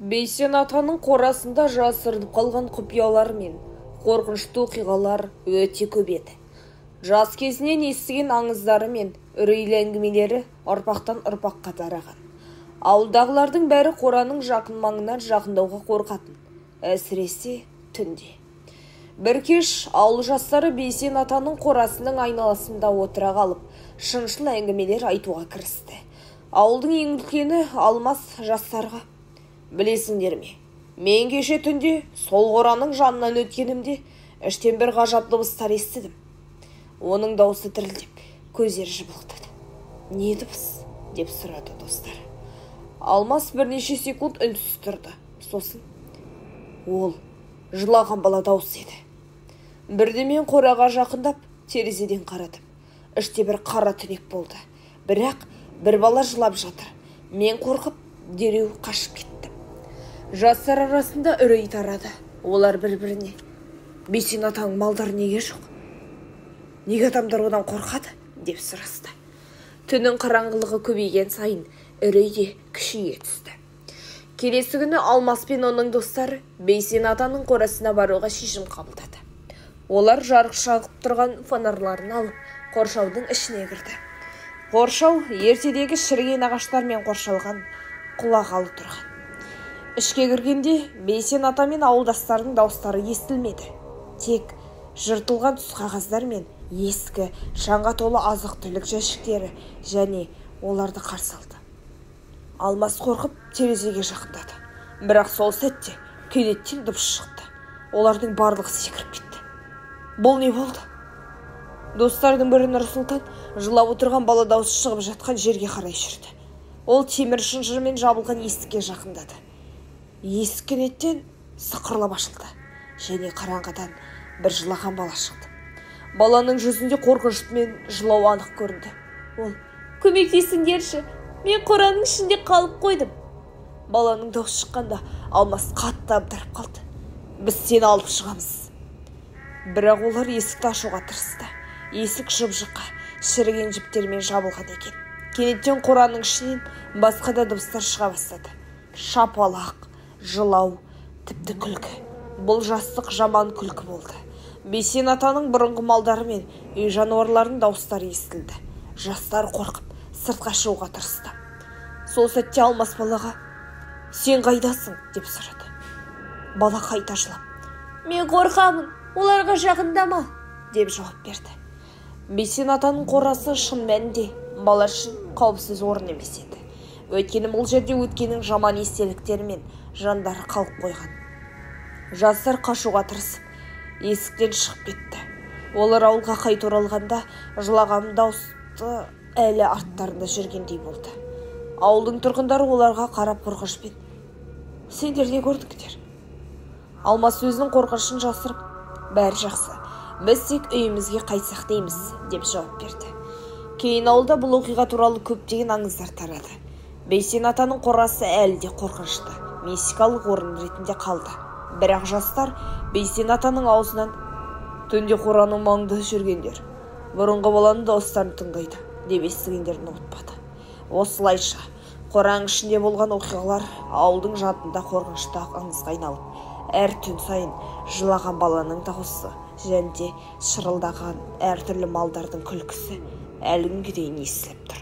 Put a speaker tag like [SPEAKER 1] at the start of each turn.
[SPEAKER 1] Бейсен атаның қорасында жасырынып қалған құпиялар мен қорқынышты оқиғалар өте көп еді. Жас кезінен естіген аңыздары мен үрейлі әңгімелері ұрпақтан ұрпаққа тараған. Ауылдағылардың бәрі қораның жақын маңынан жақындауға қорқатын, әсіресе түнде. Бір кеш ауыл жастары Бейсен атаның қорасының айналасында отыра қалып, шыншыл әңгімелер айтуға кірісті. Ауылдың ең үлкені Алмас жастарға: "Білесіңдер ме, мен кеше түнде сол қораның жанынан өткенімде іштен бір ғажап дыбыстар естідім." Оның даусы дірілдеп, көздері жыбылықтады. "Не дыбыс?" деп сұрады достары. Алмас бірнеше секунд үнсіз тұрды. Сосын: "Ол жылаған бала даусы еді." Бірде мен қораға жақындап, терезеден қарадым. Іште бір қара түнек болды. Бірақ бір бала жылап жатыр. Мен қорқып, дереу қашып кеттім. Жастар арасында үрей тарады. Олар бір-біріне: "Бейсен атаның малдары неге жоқ? Неге адамдар одан қорқады?" деп сұрасты. Түннің қараңғылығы көбейген сайын үрей де күшейе түсті. Келесі күні Алмас пен оның достары Бейсен атаның қорасына баруға шешім қабылдады. Олар жарық шағып тұрған фонарларын алып, қоршаудың ішіне кірді. Қоршау ертедегі шіріген ағаштармен қоршалған, құлағалы тұрған. Ішке кіргенде Бейсен ата мен ауылдастарының дауыстары естілмеді. Тек жыртылған түс қағаздар мен ескі, шаңға толы азық-түлік жәшіктері және оларды қарсы алды. Алмас қорқып терезеге жақындады. Бірақ сол сәтте кенеттен дыбыс шықты. Олардың барлығы секіріп кетті. "Бұл не болды?" Достардың бірі Нұрсұлтан жылап отырған бала даусы шығып жатқан жерге қарай жүрді. Ол темір шынжырмен жабылған есікке жақындады. Есік кенеттен сықырлап ашылды және қараңғыдан бір жылаған бала шықты. Баланың жүзінде қорқыныш мен жылау анық көрінді. Ол: "Көмектесіңдерші, мен қораның ішінде қалып қойдым." Баланың даусы шыққанда Алмас қатты абдырап қалды. "Біз сені алып шығамыз." Бірақ олар есікті ашуға тырысты. Есік жып-жұқа, шіріген жіптермен жабылған екен. Кенеттен қораның ішінен басқа да дыбыстар шыға бастады. Шапалақ, жылау, тіпті күлкі. Бұл жастық жаман күлкі болды. Бейсен атаның бұрынғы малдары мен үй жануарларының дауыстары естілді. Жастар қорқып сыртқа шығуға тырысты. Сол сәтте Алмас балаға: "Сен қайдасың?" деп сұрады. Бала қайта жылап: "Мен қорқамын, оларға жақындама" деп жауап берді. Бейсен атаның қорасы шын мәнінде бала үшін қауіпсіз орын емес еді. Өйткені бұл жерде өткеннің жаман естеліктері мен жандары қалып қойған. Жастар қашуға тырысып, есіктен шығып кетті. Олар ауылға қайта оралғанда жылаған дауысты әлі арттарында жүргендей болды. Ауылдың тұрғындары оларға қарап қорқынышпен: "Сендер не көрдіңдер?" Алмас өзінің қорқынышын жасырып: "Бәрі жақсы, біз тек үйімізге қайтсақ дейміз" деп жауап берді. Кейін ауылда бұл оқиға туралы көптеген аңыздар тарады. Бейсен атаның қорасы әлі де қорқынышты, мистикалық орын ретінде қалды. Бірақ жастар Бейсен атаның аузынан: "Түнде қораның маңында жүргендер бұрынғы баланың дауыстарын тыңдайды" деп естігендерін ұмытпады. Осылайша қораның ішінде болған оқиғалар ауылдың жадында қорқынышты аңызға айналып, әр түн сайын жылаған баланың дауысы және шырылдаған әртүрлі малдардың күлкісі әлі күнге дейін естіліп тұр.